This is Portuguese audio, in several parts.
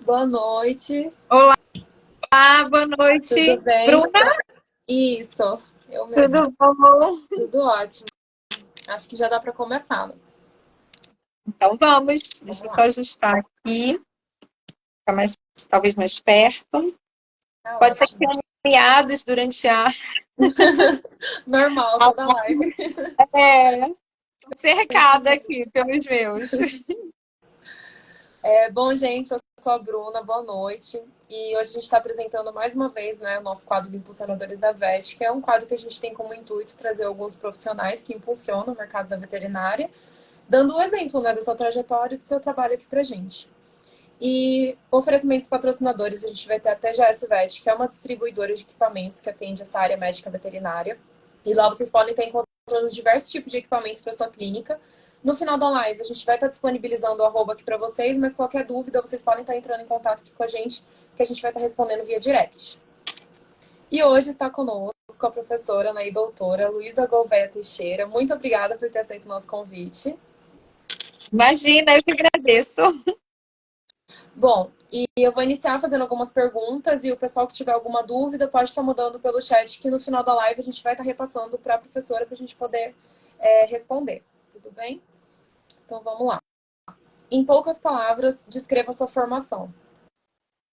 Boa noite, Olá, boa tudo noite. bem? Bruna, Isso, eu mesma, tudo bom? tudo ótimo. Acho que já dá para começar, né? Então vamos, deixa Vamos eu só lá, ajustar aqui, ficar talvez mais perto. tá Pode ser que ótimo. tenha meados durante Normal, toda live. é, cercada aqui pelos meus. Bom, gente, eu sou a Bruna, boa noite. E hoje a gente está apresentando mais uma vez, né, o nosso quadro de Impulsionadores da VET, que é um quadro que a gente tem como intuito trazer alguns profissionais que impulsionam o mercado da veterinária, dando o exemplo, né, da sua trajetória e do seu trabalho aqui pra gente. E oferecimentos patrocinadores, a gente vai ter a PGS Vet, que é uma distribuidora de equipamentos que atende essa área médica veterinária. E lá vocês podem estar encontrando diversos tipos de equipamentos para sua clínica. No final da live, a gente vai estar disponibilizando o arroba aqui para vocês, mas qualquer dúvida, vocês podem estar entrando em contato aqui com a gente, que a gente vai estar respondendo via direct. E hoje está conosco a professora, né, e doutora Luísa Gouveia Teixeira. Muito obrigada por ter aceito o nosso convite. Imagina, eu que agradeço. Bom, e eu vou iniciar fazendo algumas perguntas e o pessoal que tiver alguma dúvida pode estar mandando pelo chat que no final da live a gente vai estar repassando para a professora para a gente poder responder. Tudo bem? Então vamos lá. Em poucas palavras, descreva a sua formação.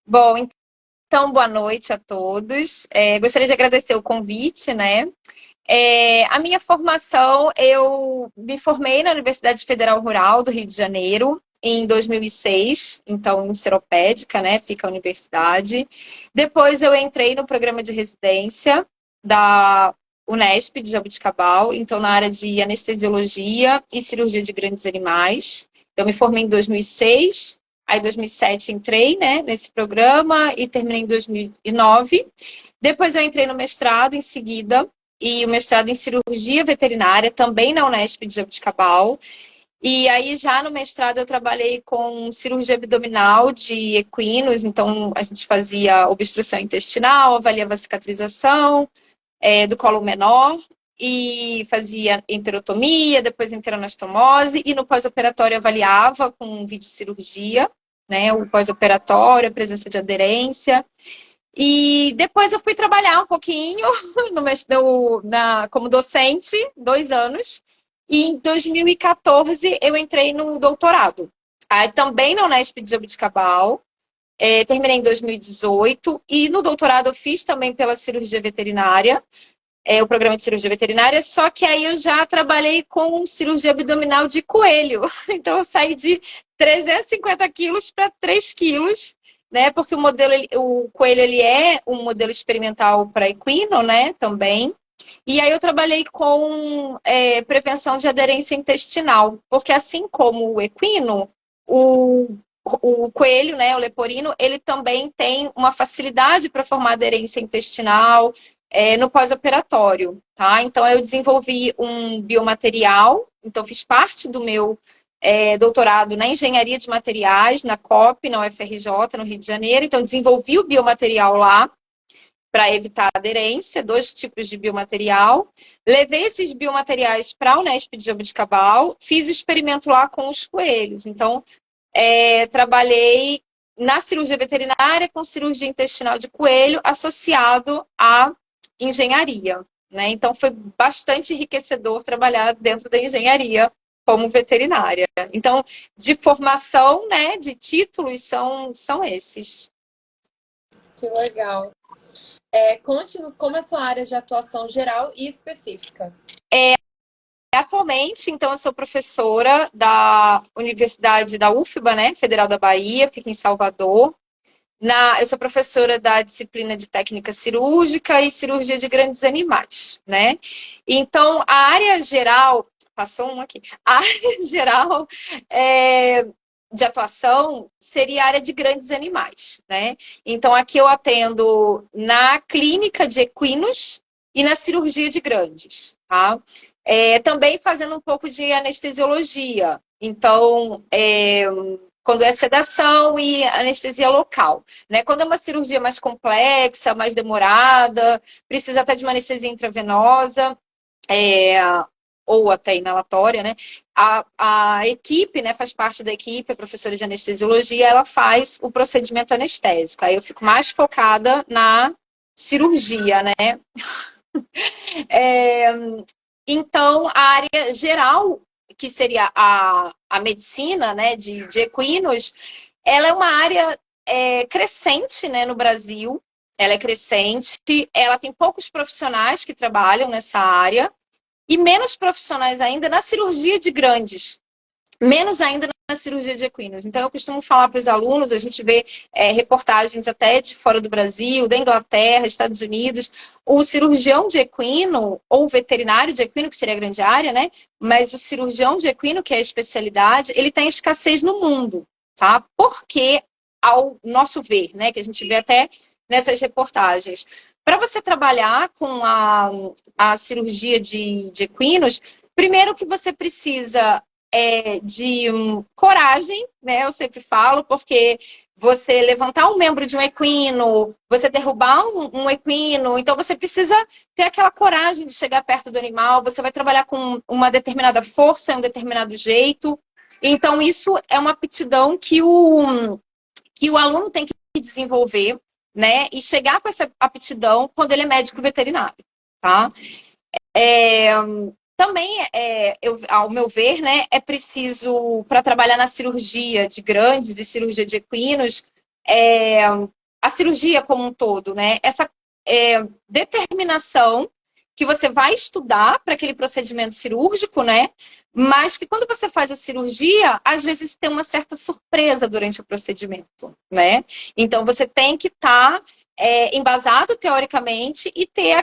Bom, então boa noite a todos. Gostaria de agradecer o convite, né? A minha formação, eu me formei na Universidade Federal Rural do Rio de Janeiro em 2006, então em Seropédica, né, fica a universidade. Depois eu entrei no programa de residência da Unesp de Jaboticabal, então na área de anestesiologia e cirurgia de grandes animais. Eu me formei em 2006, aí em 2007 entrei, né, nesse programa e terminei em 2009. Depois eu entrei no mestrado em seguida, e o mestrado em cirurgia veterinária, também na Unesp de Jaboticabal. E aí, já no mestrado, eu trabalhei com cirurgia abdominal de equinos, então a gente fazia obstrução intestinal, avaliava a cicatrização do colo menor, e fazia enterotomia, depois enteroanastomose, e no pós-operatório avaliava com videocirurgia, né, o pós-operatório, a presença de aderência. E depois eu fui trabalhar um pouquinho como docente, 2 anos. E em 2014 eu entrei no doutorado. Aí também na Unesp de Jaboticabal. Terminei em 2018. E no doutorado eu fiz também pela cirurgia veterinária, o programa de cirurgia veterinária, só que aí eu já trabalhei com cirurgia abdominal de coelho. Então eu saí de 350 quilos para 3 quilos, né? Porque o coelho ele é um modelo experimental para equino, né? Também. E aí eu trabalhei com prevenção de aderência intestinal, porque assim como o equino, o coelho, né, o leporino, ele também tem uma facilidade para formar aderência intestinal no pós-operatório, tá? Então eu desenvolvi um biomaterial, então fiz parte do meu doutorado na engenharia de materiais, na COP, na UFRJ, no Rio de Janeiro. Então desenvolvi o biomaterial lá para evitar aderência, 2 tipos de biomaterial. Levei esses biomateriais para a Unesp de Jaboticabal, fiz o experimento lá com os coelhos. Então, trabalhei na cirurgia veterinária com cirurgia intestinal de coelho associado à engenharia, né? Então, foi bastante enriquecedor trabalhar dentro da engenharia como veterinária. Então, de formação, né, de títulos, são esses. Que legal. Conte-nos como é a sua área de atuação geral e específica. Atualmente, então, eu sou professora da Universidade da UFBA, né, Federal da Bahia, fica em Salvador. Eu sou professora da disciplina de técnica cirúrgica e cirurgia de grandes animais, né? Então, a área geral, passou um aqui, a área geral de atuação seria a área de grandes animais, né? Então, aqui eu atendo na clínica de equinos e na cirurgia de grandes, tá? Também fazendo um pouco de anestesiologia. Então, quando é sedação e anestesia local, né? Quando é uma cirurgia mais complexa, mais demorada, precisa até de uma anestesia intravenosa, ou até inalatória, né? A equipe, né, faz parte da equipe, a professora de anestesiologia, ela faz o procedimento anestésico. Aí eu fico mais focada na cirurgia, né? É, então, a área geral, que seria a medicina, né, de equinos, ela é uma área crescente, né, no Brasil. Ela é crescente, ela tem poucos profissionais que trabalham nessa área e menos profissionais ainda na cirurgia de grandes, menos ainda na cirurgia de equinos. Então, eu costumo falar para os alunos, a gente vê reportagens até de fora do Brasil, da Inglaterra, Estados Unidos, o cirurgião de equino, ou o veterinário de equino, que seria a grande área, né? Mas o cirurgião de equino, que é a especialidade, ele tem escassez no mundo, tá? Porque, ao nosso ver, né, que a gente vê até nessas reportagens, para você trabalhar com a cirurgia de equinos, primeiro que você precisa de coragem, né? Eu sempre falo, porque você levantar um membro de um equino, você derrubar um equino, então você precisa ter aquela coragem de chegar perto do animal, você vai trabalhar com uma determinada força, um determinado jeito. Então, isso é uma aptidão que o aluno tem que desenvolver, né? E chegar com essa aptidão quando ele é médico veterinário, tá? Também, ao meu ver, né, é preciso, para trabalhar na cirurgia de grandes e cirurgia de equinos, a cirurgia como um todo, né, essa determinação que você vai estudar para aquele procedimento cirúrgico, né, mas que quando você faz a cirurgia, às vezes tem uma certa surpresa durante o procedimento, né? Então, você tem que estar embasado teoricamente e ter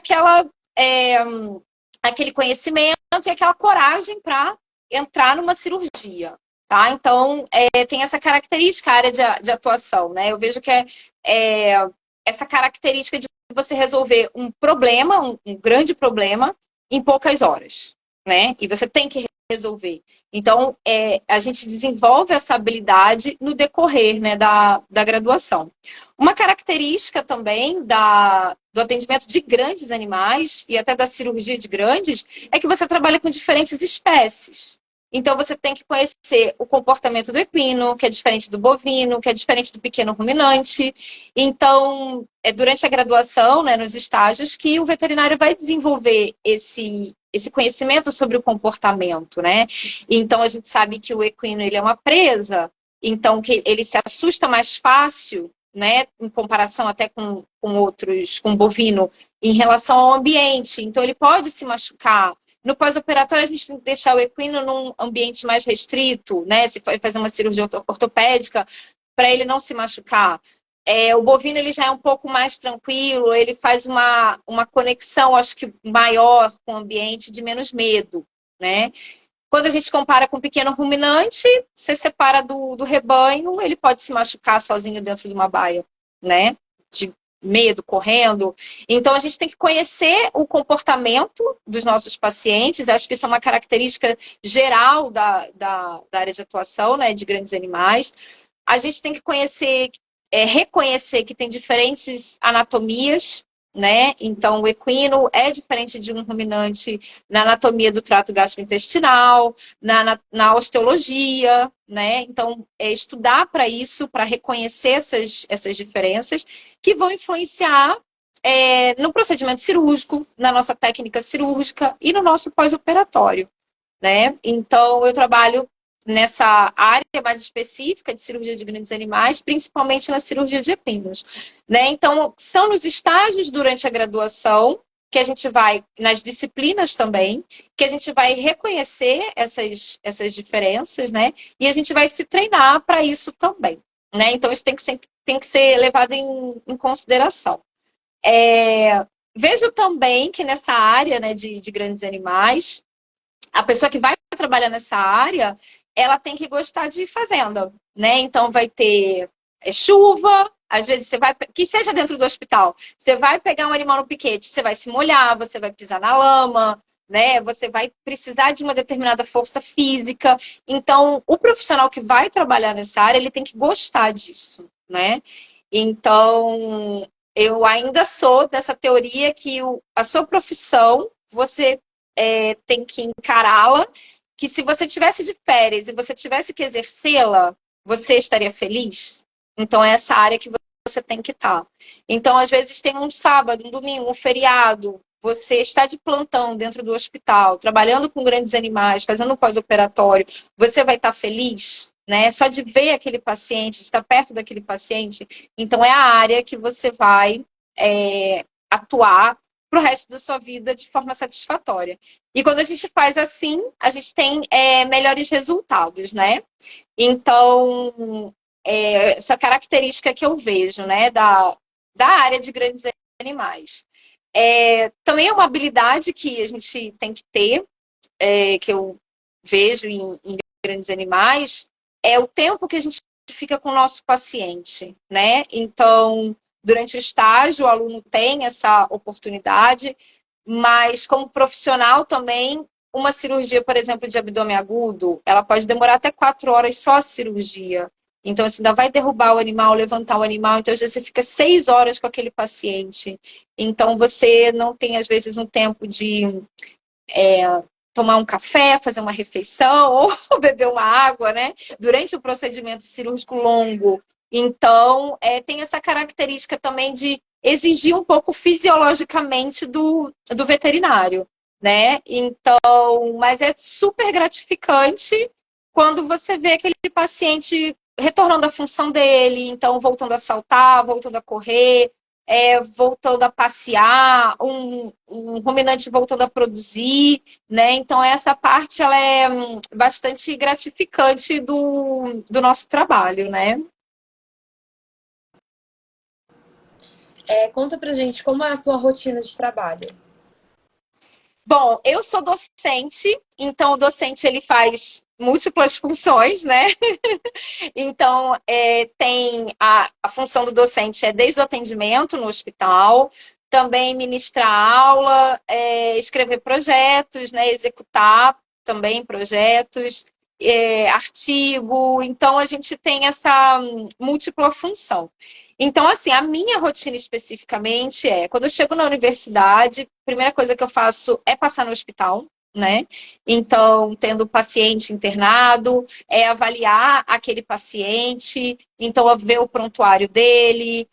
aquele conhecimento e aquela coragem para entrar numa cirurgia, tá? Então, tem essa característica, a área de atuação, né? Eu vejo que essa característica de você resolver um problema, um grande problema, em poucas horas, né? E você tem que resolver. Então, a gente desenvolve essa habilidade no decorrer, né, da graduação. Uma característica também do atendimento de grandes animais e até da cirurgia de grandes é que você trabalha com diferentes espécies. Então, você tem que conhecer o comportamento do equino, que é diferente do bovino, que é diferente do pequeno ruminante. Então, é durante a graduação, né, nos estágios, que o veterinário vai desenvolver esse conhecimento sobre o comportamento, né? Então, a gente sabe que o equino ele é uma presa, então que ele se assusta mais fácil, né, em comparação até com outros, com o bovino, em relação ao ambiente. Então, ele pode se machucar. No pós-operatório, a gente tem que deixar o equino num ambiente mais restrito, né? Se for fazer uma cirurgia ortopédica, para ele não se machucar. O bovino ele já é um pouco mais tranquilo, ele faz uma conexão, acho que maior com o ambiente, de menos medo, né? Quando a gente compara com o pequeno ruminante, você separa do rebanho, ele pode se machucar sozinho dentro de uma baia, né? De medo, correndo. Então, a gente tem que conhecer o comportamento dos nossos pacientes. Acho que isso é uma característica geral da área de atuação, né? De grandes animais. A gente tem que reconhecer que tem diferentes anatomias, né? Então, o equino é diferente de um ruminante na anatomia do trato gastrointestinal, na osteologia, né? Então, estudar para isso, para reconhecer essas diferenças que vão influenciar no procedimento cirúrgico, na nossa técnica cirúrgica e no nosso pós-operatório, né? Então, eu trabalho nessa área mais específica de cirurgia de grandes animais, principalmente na cirurgia de equinos, né? Então, são nos estágios durante a graduação que a gente vai, nas disciplinas também, que a gente vai reconhecer essas diferenças, né? E a gente vai se treinar para isso também, né? Então, isso tem que ser levado em consideração. Vejo também que nessa área, né, de grandes animais, a pessoa que vai trabalhar nessa área, ela tem que gostar de fazenda, né? Então vai ter chuva, às vezes você vai, que seja dentro do hospital, você vai pegar um animal no piquete, você vai se molhar, você vai pisar na lama, né? Você vai precisar de uma determinada força física. Então, o profissional que vai trabalhar nessa área, ele tem que gostar disso, né? Então, eu ainda sou dessa teoria que a sua profissão, você tem que encará-la, que se você tivesse de férias e você tivesse que exercê-la, você estaria feliz? Então, é essa área que você tem que estar. Então, às vezes, tem um sábado, um domingo, um feriado, você está de plantão dentro do hospital, trabalhando com grandes animais, fazendo um pós-operatório, você vai estar feliz? Né? Só de ver aquele paciente, de estar perto daquele paciente, então é a área que você vai atuar para o resto da sua vida de forma satisfatória. E quando a gente faz assim, a gente tem melhores resultados, né? Então, essa característica que eu vejo, né, da área de grandes animais. Também é uma habilidade que a gente tem que ter, que eu vejo em grandes animais, é o tempo que a gente fica com o nosso paciente, né? Então, durante o estágio, o aluno tem essa oportunidade, mas como profissional também, uma cirurgia, por exemplo, de abdômen agudo, ela pode demorar até 4 horas só a cirurgia. Então, você ainda vai derrubar o animal, levantar o animal, então às vezes você fica 6 horas com aquele paciente. Então, você não tem, às vezes, um tempo de tomar um café, fazer uma refeição ou beber uma água, né? Durante o procedimento cirúrgico longo. Então, tem essa característica também de exigir um pouco fisiologicamente do veterinário, né? Então, mas é super gratificante quando você vê aquele paciente retornando à função dele, então voltando a saltar, voltando a correr, voltando a passear, um ruminante voltando a produzir, né? Então, essa parte ela é bastante gratificante do nosso trabalho, né? Conta pra gente como é a sua rotina de trabalho. Bom, eu sou docente, então o docente ele faz múltiplas funções, né? Então, tem a função do docente desde o atendimento no hospital, também ministrar aula, escrever projetos, né? Executar também projetos, artigo. Então, a gente tem essa múltipla função. Então, assim, a minha rotina especificamente quando eu chego na universidade, a primeira coisa que eu faço é passar no hospital, né? Então, tendo o paciente internado, avaliar aquele paciente, então ver o prontuário dele,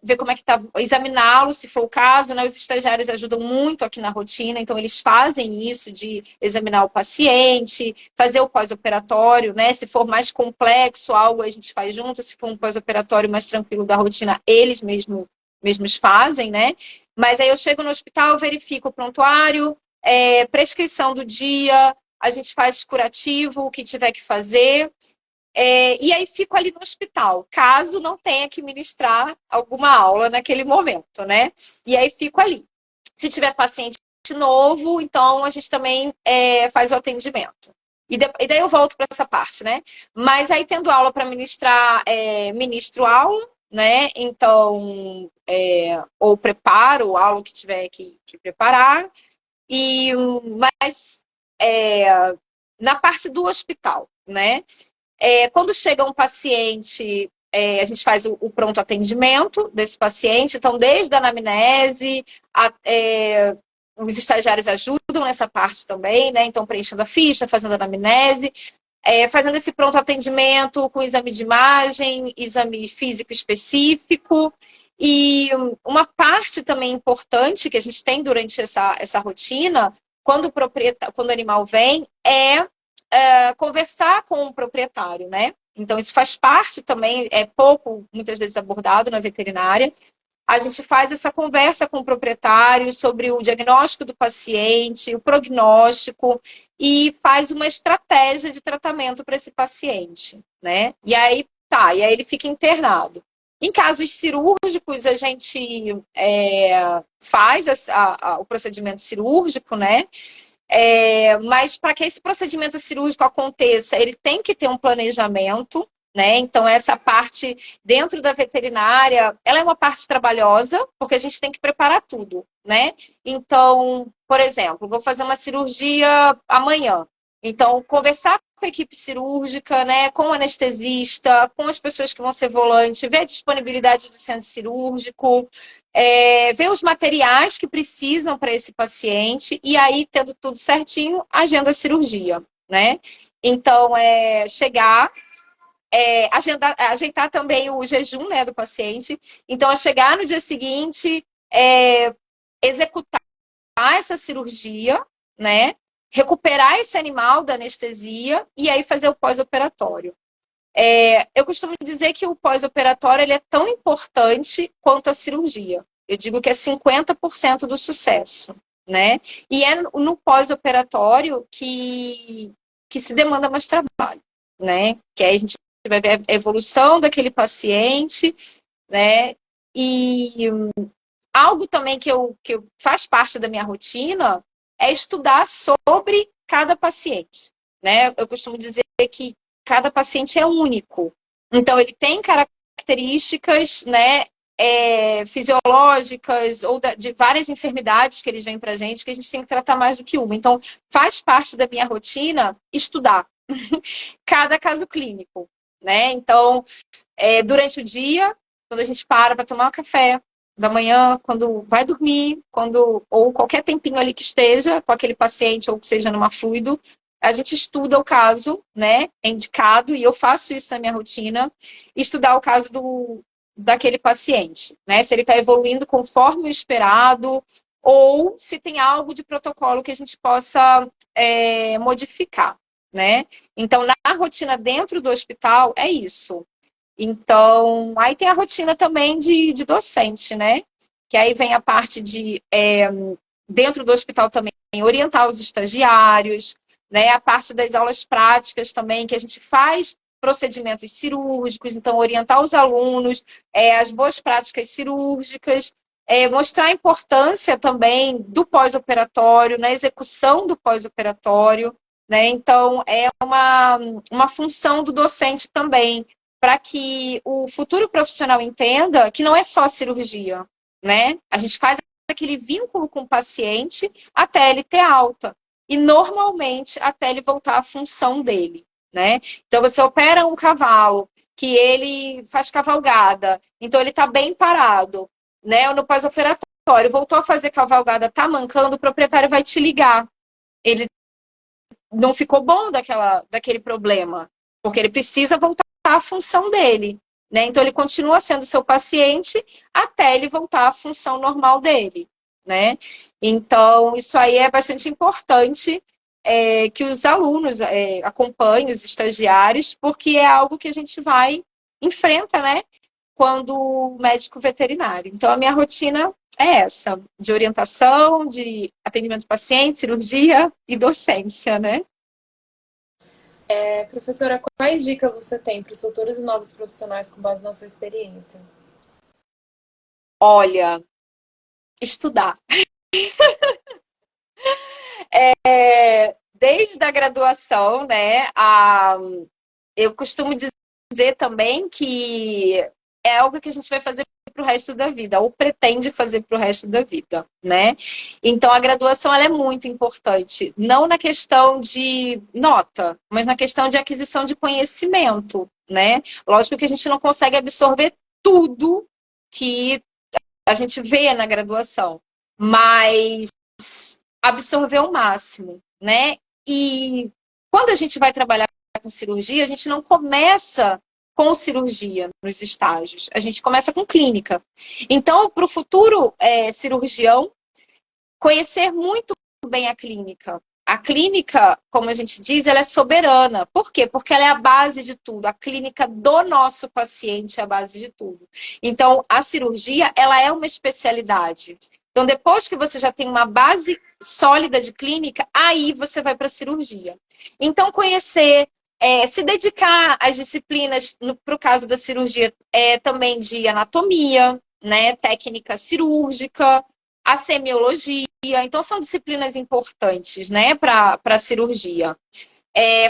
ver como é que está, examiná-lo, se for o caso, né? Os estagiários ajudam muito aqui na rotina, então eles fazem isso de examinar o paciente, fazer o pós-operatório, né? Se for mais complexo, algo a gente faz junto, se for um pós-operatório mais tranquilo da rotina, eles mesmos fazem, né? Mas aí eu chego no hospital, verifico o prontuário, prescrição do dia, a gente faz curativo, o que tiver que fazer, e aí fico ali no hospital, caso não tenha que ministrar alguma aula naquele momento, né? E aí fico ali. Se tiver paciente novo, então a gente também faz o atendimento. E daí eu volto para essa parte, né? Mas aí tendo aula para ministrar, ministro aula, né? Então, ou preparo a aula que tiver que preparar, mas na parte do hospital, né? Quando chega um paciente, a gente faz o pronto atendimento desse paciente, então desde a anamnese, os estagiários ajudam nessa parte também, né? Então preenchendo a ficha, fazendo a anamnese, fazendo esse pronto atendimento com exame de imagem, exame físico específico. E uma parte também importante que a gente tem durante essa rotina, quando o animal vem, conversar com o proprietário, né? Então, isso faz parte também, é pouco, muitas vezes, abordado na veterinária. A gente faz essa conversa com o proprietário sobre o diagnóstico do paciente, o prognóstico, e faz uma estratégia de tratamento para esse paciente, né? E aí ele fica internado. Em casos cirúrgicos, a gente faz o procedimento cirúrgico, né? Mas para que esse procedimento cirúrgico aconteça, ele tem que ter um planejamento, né? Então, essa parte dentro da veterinária, ela é uma parte trabalhosa, porque a gente tem que preparar tudo, né? Então, por exemplo, vou fazer uma cirurgia amanhã. Então, conversar com a equipe cirúrgica, né, com o anestesista, com as pessoas que vão ser volante, ver a disponibilidade do centro cirúrgico, ver os materiais que precisam para esse paciente e aí, tendo tudo certinho, agenda a cirurgia, né? Então, chegar, ajeitar também o jejum, né, do paciente. Então, chegar no dia seguinte, executar essa cirurgia, né? Recuperar esse animal da anestesia e aí fazer o pós-operatório. Eu costumo dizer que o pós-operatório ele é tão importante quanto a cirurgia. Eu digo que é 50% do sucesso, né? E é no pós-operatório que se demanda mais trabalho, né? Que aí a gente vai ver a evolução daquele paciente, né? E algo também que faz parte da minha rotina é estudar sobre cada paciente, né? Eu costumo dizer que cada paciente é único. Então, ele tem características, né, fisiológicas ou de várias enfermidades que eles vêm para a gente, que a gente tem que tratar mais do que uma. Então, faz parte da minha rotina estudar cada caso clínico, né? Então, durante o dia, quando a gente para tomar um café da manhã, quando vai dormir, ou qualquer tempinho ali que esteja com aquele paciente ou que seja numa fluido, a gente estuda o caso, né? É indicado, e eu faço isso na minha rotina, estudar o caso daquele paciente, né? Se ele está evoluindo conforme o esperado, ou se tem algo de protocolo que a gente possa modificar, né? Então, na rotina dentro do hospital, é isso. Então, aí tem a rotina também de docente, né? Que aí vem a parte de, dentro do hospital também, orientar os estagiários, né? A parte das aulas práticas também, que a gente faz procedimentos cirúrgicos, então orientar os alunos, as boas práticas cirúrgicas, mostrar a importância também do pós-operatório, na execução do pós-operatório, né? Então, é uma função do docente também, para que o futuro profissional entenda que não é só a cirurgia, né? A gente faz aquele vínculo com o paciente até ele ter alta. E, normalmente, até ele voltar à função dele, né? Então, você opera um cavalo, que ele faz cavalgada, então ele está bem parado, né? No pós-operatório, voltou a fazer cavalgada, está mancando, o proprietário vai te ligar. Ele não ficou bom daquele problema, porque ele precisa voltar à função dele, né? Então, ele continua sendo seu paciente até ele voltar à função normal dele, né? Então, isso aí é bastante importante que os alunos acompanhem os estagiários, porque é algo que a gente enfrenta, né? Quando médico veterinário. Então, a minha rotina é essa, de orientação, de atendimento ao paciente, cirurgia e docência, né? Professora, quais dicas você tem para os futuros e novos profissionais com base na sua experiência? Olha, estudar. Desde a graduação, né, eu costumo dizer também que é algo que a gente vai fazer para o resto da vida, ou pretende fazer para o resto da vida, né? Então, a graduação ela é muito importante, não na questão de nota, mas na questão de aquisição de conhecimento, né? Lógico que a gente não consegue absorver tudo que a gente vê na graduação, mas absorver o máximo, né? E quando a gente vai trabalhar com cirurgia, a gente não começa com cirurgia nos estágios, a gente começa com clínica. Então, para o futuro cirurgião, conhecer muito bem a clínica. A clínica, como a gente diz, ela é soberana. Por quê? Porque ela é a base de tudo. A clínica do nosso paciente é a base de tudo. Então, a cirurgia, ela é uma especialidade. Então, depois que você já tem uma base sólida de clínica, aí você vai para a cirurgia. Então, conhecer, se dedicar às disciplinas, para o caso da cirurgia, também de anatomia, né, técnica cirúrgica, a semiologia. Então, são disciplinas importantes, né, para a cirurgia.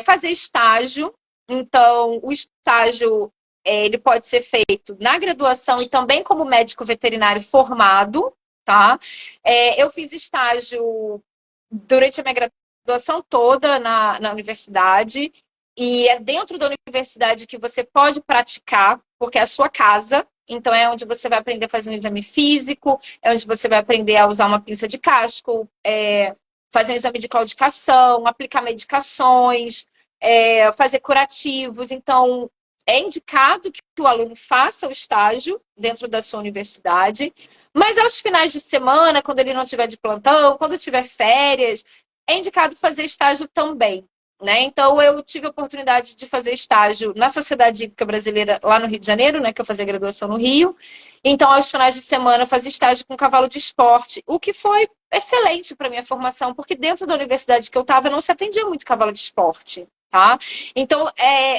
Fazer estágio. Então, o estágio ele pode ser feito na graduação e também como médico veterinário formado, tá? Eu fiz estágio durante a minha graduação toda na universidade, e é dentro da universidade que você pode praticar, porque é a sua casa, Então, é onde você vai aprender a fazer um exame físico, é onde você vai aprender a usar uma pinça de casco, fazer um exame de claudicação, aplicar medicações, fazer curativos. Então, é indicado que o aluno faça o estágio dentro da sua universidade, mas aos finais de semana, quando ele não estiver de plantão, quando tiver férias, é indicado fazer estágio também. Né? Então, eu tive a oportunidade de fazer estágio na Sociedade Hípica Brasileira, lá no Rio de Janeiro, né, que eu fazia graduação no Rio. Então, aos finais de semana, eu fazia estágio com cavalo de esporte, o que foi excelente para a minha formação, porque dentro da universidade que eu estava, não se atendia muito cavalo de esporte. Tá? Então,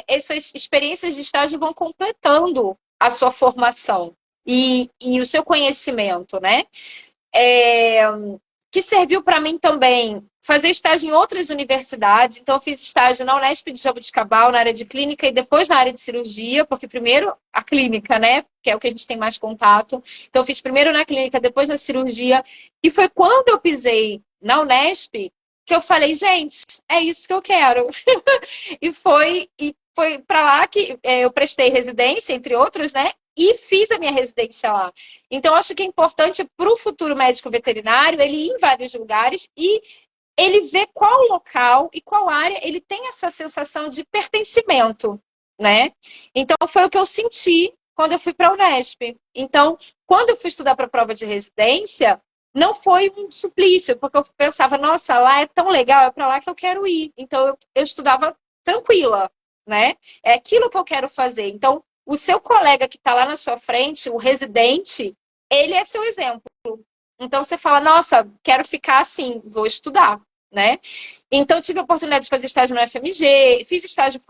essas experiências de estágio vão completando a sua formação e o seu conhecimento, né? Que serviu para mim também fazer estágio em outras universidades. Então, eu fiz estágio na Unesp de Jaboticabal, na área de clínica, e depois na área de cirurgia, porque primeiro a clínica, né? Que é o que a gente tem mais contato. Então, eu fiz primeiro na clínica, depois na cirurgia. E foi quando eu pisei na Unesp que eu falei, gente, é isso que eu quero. E foi para lá que eu prestei residência, entre outros, né? E fiz a minha residência lá. Então, acho que é importante para o futuro médico veterinário ele ir em vários lugares e ele ver qual local e qual área ele tem essa sensação de pertencimento, né? Então, foi o que eu senti quando eu fui para a Unesp. Então, quando eu fui estudar para a prova de residência, não foi um suplício, porque eu pensava, nossa, lá é tão legal, é para lá que eu quero ir. Então, eu estudava tranquila, né? É aquilo que eu quero fazer. Então, o seu colega que está lá na sua frente, o residente, ele é seu exemplo. Então, você fala, nossa, quero ficar assim, vou estudar, né? Então, tive a oportunidade de fazer estágio no FMG, fiz estágio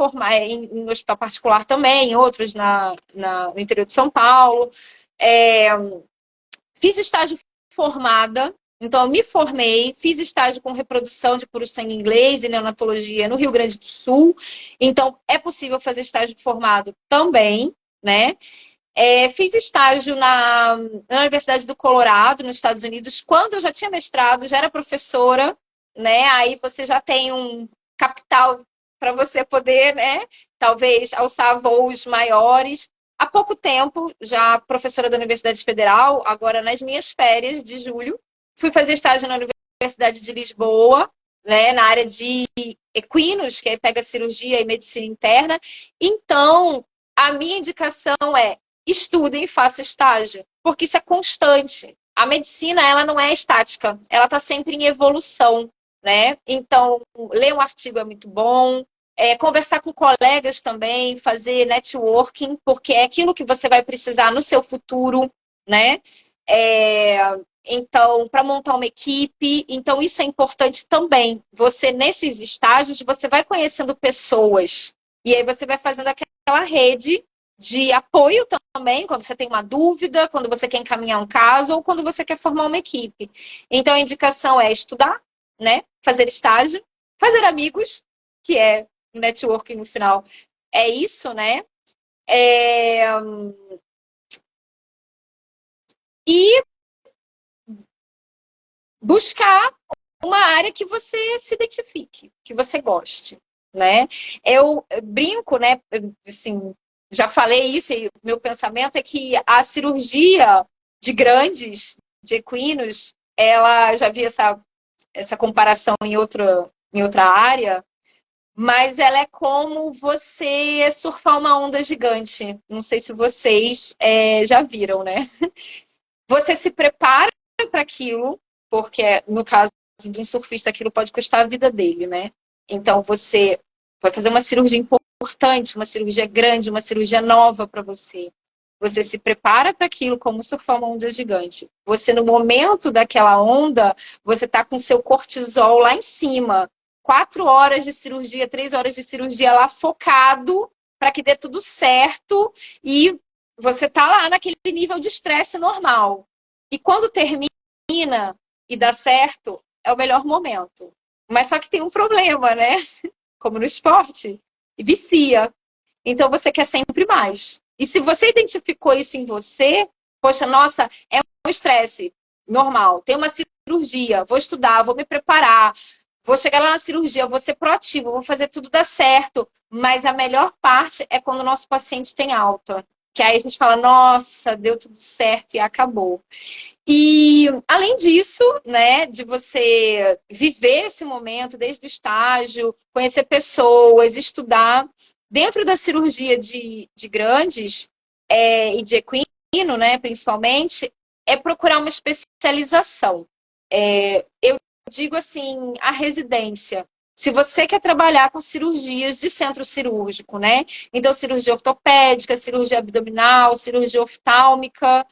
em hospital particular também, outros no interior de São Paulo. Fiz estágio formada, então eu me formei, fiz estágio com reprodução de puro sangue inglês e neonatologia no Rio Grande do Sul. Então, é possível fazer estágio formado também, né? Fiz estágio na Universidade do Colorado, nos Estados Unidos, quando eu já tinha mestrado, já era professora, né? Aí você já tem um capital para você poder, né? Talvez alçar voos maiores. Há pouco tempo, já professora da Universidade Federal, agora nas minhas férias de julho, fui fazer estágio na Universidade de Lisboa, né? Na área de equinos, que aí pega cirurgia e medicina interna. Então, a minha indicação é estudem e faça estágio, porque isso é constante. A medicina, ela não é estática, ela está sempre em evolução, né? Então, ler um artigo é muito bom, conversar com colegas também, fazer networking, porque é aquilo que você vai precisar no seu futuro, né? Então, para montar uma equipe, então isso é importante também. Você, nesses estágios, você vai conhecendo pessoas, e aí você vai fazendo aquela rede de apoio também, quando você tem uma dúvida, quando você quer encaminhar um caso ou quando você quer formar uma equipe. Então, a indicação é estudar, né? Fazer estágio, fazer amigos, que é networking no final. É isso, né? E buscar uma área que você se identifique, que você goste, né? Eu brinco, né? Assim, já falei isso e meu pensamento é que a cirurgia de grandes, de equinos, ela já vi essa comparação em outra área, mas ela é como você surfar uma onda gigante. Não sei se vocês já viram, né? Você se prepara para aquilo, porque no caso de um surfista, aquilo pode custar a vida dele, né? Então você vai fazer uma cirurgia importante, uma cirurgia grande, uma cirurgia nova para você. Você se prepara para aquilo como surfar uma onda gigante. Você, no momento daquela onda, você está com seu cortisol lá em cima. 4 horas de cirurgia, 3 horas de cirurgia lá focado para que dê tudo certo e você está lá naquele nível de estresse normal. E quando termina e dá certo, é o melhor momento. Mas só que tem um problema, né? Como no esporte, vicia. Então você quer sempre mais. E se você identificou isso em você, poxa, nossa, é um estresse normal. Tem uma cirurgia, vou estudar, vou me preparar, vou chegar lá na cirurgia, vou ser proativo, vou fazer tudo dar certo. Mas a melhor parte é quando o nosso paciente tem alta. que aí a gente fala, nossa, deu tudo certo e acabou. E, além disso, né, de você viver esse momento desde o estágio, conhecer pessoas, estudar, dentro da cirurgia de grandes e de equino, né, principalmente, é procurar uma especialização. Eu digo assim, a residência. Se você quer trabalhar com cirurgias de centro cirúrgico, né? Então, cirurgia ortopédica, cirurgia abdominal, cirurgia oftálmica,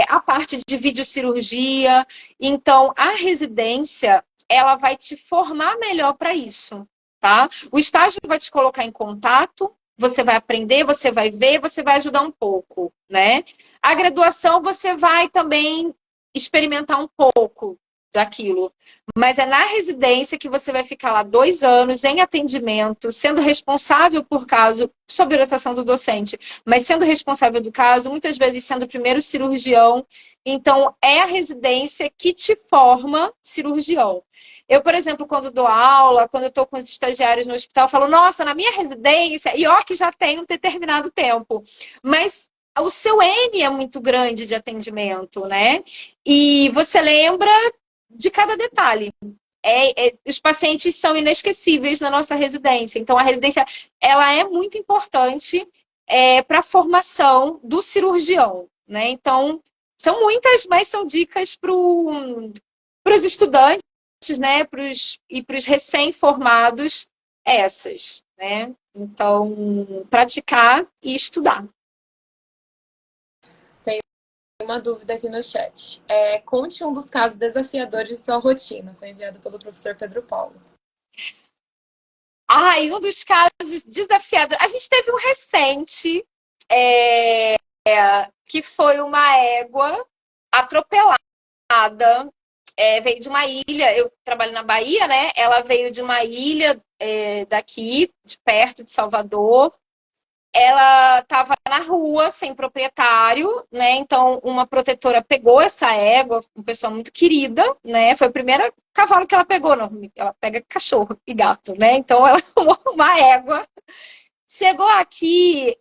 a parte de videocirurgia. Então, a residência, ela vai te formar melhor para isso, tá? O estágio vai te colocar em contato, você vai aprender, você vai ver, você vai ajudar um pouco, né? A graduação, você vai também experimentar um pouco daquilo. Mas é na residência que você vai ficar lá 2 anos em atendimento, sendo responsável por caso, sob orientação do docente, mas sendo responsável do caso, muitas vezes sendo o primeiro cirurgião. Então, é a residência que te forma cirurgião. Eu, por exemplo, quando dou aula, quando eu estou com os estagiários no hospital, eu falo, nossa, na minha residência, e ó que já tem um determinado tempo, mas o seu N é muito grande de atendimento, né? E você lembra de cada detalhe. Os pacientes são inesquecíveis na nossa residência. Então, a residência ela é muito importante para a formação do cirurgião. Né? Então, são muitas, mas são dicas para os estudantes, né? E para os recém-formados, essas. Né? Então, praticar e estudar. Uma dúvida aqui no chat. Conte um dos casos desafiadores de sua rotina. Foi enviado pelo professor Pedro Paulo. E um dos casos desafiadores. A gente teve um recente que foi uma égua atropelada. Veio de uma ilha. Eu trabalho na Bahia, né? Ela veio de uma ilha daqui, de perto de Salvador. Ela estava na rua, sem proprietário, né? Então, uma protetora pegou essa égua, uma pessoa muito querida, né? Foi o primeiro cavalo que ela pegou, não, ela pega cachorro e gato, né? Então, ela uma égua. Chegou aqui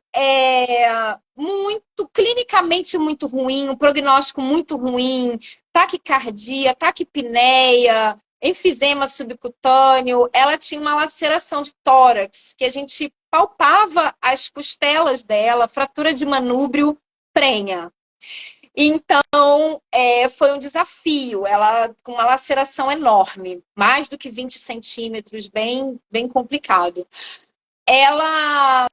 muito, clinicamente muito ruim, um prognóstico muito ruim, taquicardia, taquipneia, enfisema subcutâneo. Ela tinha uma laceração de tórax, que a gente palpava as costelas dela, fratura de manúbrio, prenha. Então, foi um desafio. Ela com uma laceração enorme, mais do que 20 centímetros, bem, bem complicado. Ela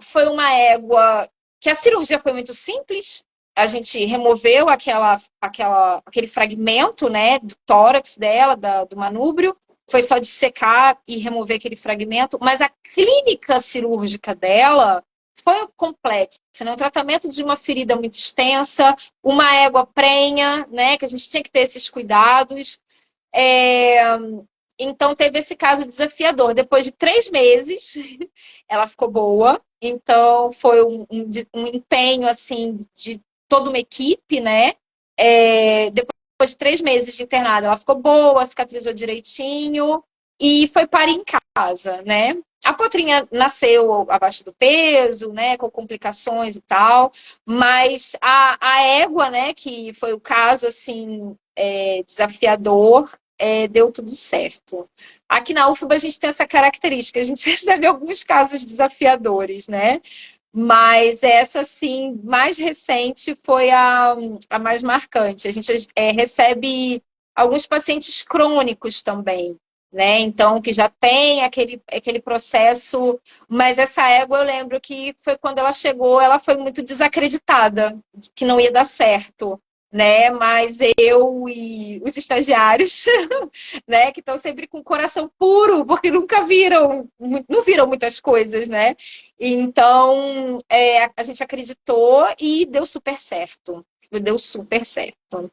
foi uma égua que a cirurgia foi muito simples. A gente removeu aquele fragmento, né, do tórax dela, do manúbrio. Foi só dissecar e remover aquele fragmento. Mas a clínica cirúrgica dela foi complexa, né? O tratamento de uma ferida muito extensa, uma égua prenha, né, que a gente tinha que ter esses cuidados. Então, teve esse caso desafiador. Depois de 3 meses, ela ficou boa. Então, foi um empenho, assim, de toda uma equipe, né? Depois de 3 meses de internada, ela ficou boa, cicatrizou direitinho e foi parir em casa, né? A potrinha nasceu abaixo do peso, né? Com complicações e tal. Mas a égua, né? Que foi o caso, assim, desafiador, deu tudo certo. Aqui na UFBA a gente tem essa característica, a gente recebe alguns casos desafiadores, né? Mas essa, assim, mais recente foi a mais marcante. A gente recebe alguns pacientes crônicos também, né? Então, que já tem aquele processo. Mas essa égua, eu lembro que foi quando ela chegou, ela foi muito desacreditada, que não ia dar certo. Né? Mas eu e os estagiários, né, que estão sempre com o coração puro, porque nunca não viram muitas coisas, né? Então, a gente acreditou e deu super certo. Deu super certo.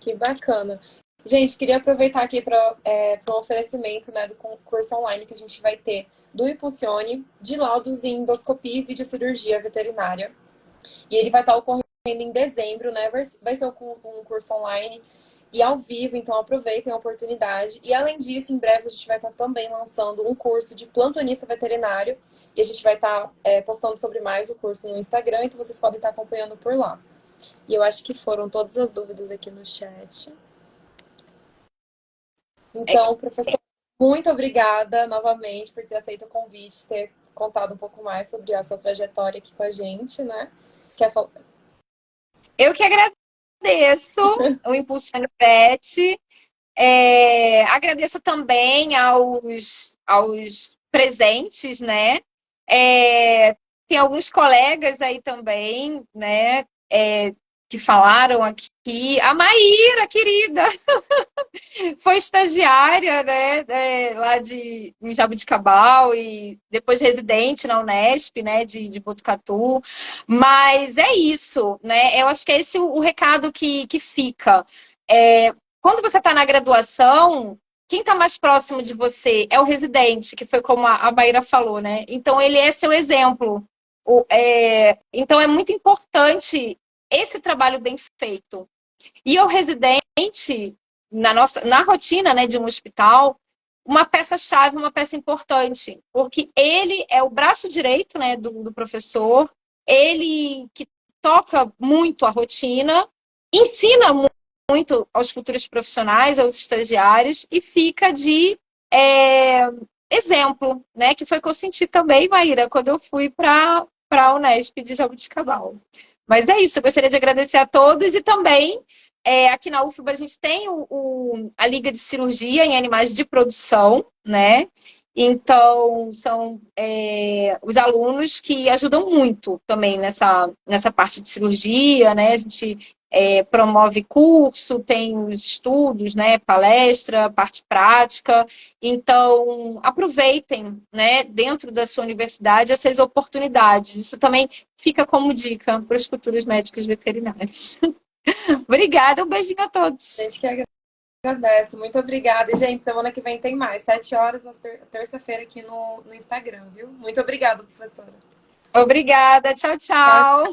Que bacana. Gente, queria aproveitar aqui para um oferecimento, né, do concurso online que a gente vai ter do Impulsione de laudos em endoscopia e videocirurgia veterinária. E ele vai estar ocorrendo em dezembro, né? Vai ser um curso online e ao vivo, então aproveitem a oportunidade. E além disso, em breve a gente vai estar também lançando um curso de plantonista veterinário e a gente vai estar postando sobre mais o curso no Instagram, então vocês podem estar acompanhando por lá. E eu acho que foram todas as dúvidas aqui no chat. Então, professor, muito obrigada novamente por ter aceito o convite, ter contado um pouco mais sobre a sua trajetória aqui com a gente, né? Quer falar? Eu que agradeço o Impulsione Pet. Agradeço também aos presentes, né? Tem alguns colegas aí também, né? Que falaram aqui. A Maíra, querida, foi estagiária, né? Lá em Jabuticabal e depois residente na Unesp, né? De Botucatu. Mas é isso, né? Eu acho que é esse o recado que fica. Quando você está na graduação, quem está mais próximo de você é o residente, que foi como a Maíra falou, né? Então, ele é seu exemplo. Então, é muito importante esse trabalho bem feito. E o residente, na rotina, né, de um hospital, uma peça-chave, uma peça importante, porque ele é o braço direito, né, do professor, ele que toca muito a rotina, ensina muito aos futuros profissionais, aos estagiários, e fica de exemplo, né? Que foi o que eu senti também, Maíra, quando eu fui para a Unesp de Jabuticabal. Mas é isso, eu gostaria de agradecer a todos e também aqui na UFBA a gente tem a Liga de Cirurgia em Animais de Produção, né? Então, são os alunos que ajudam muito também nessa parte de cirurgia, né? A gente promove curso, tem os estudos, né? Palestra, parte prática. Então, aproveitem, né? Dentro da sua universidade, essas oportunidades. Isso também fica como dica para os futuros médicos veterinários. Obrigada, um beijinho a todos. A gente que agradece, muito obrigada. E, gente, semana que vem tem mais, 7 horas, na terça-feira aqui no Instagram, viu? Muito obrigada, professora. Obrigada, tchau, tchau.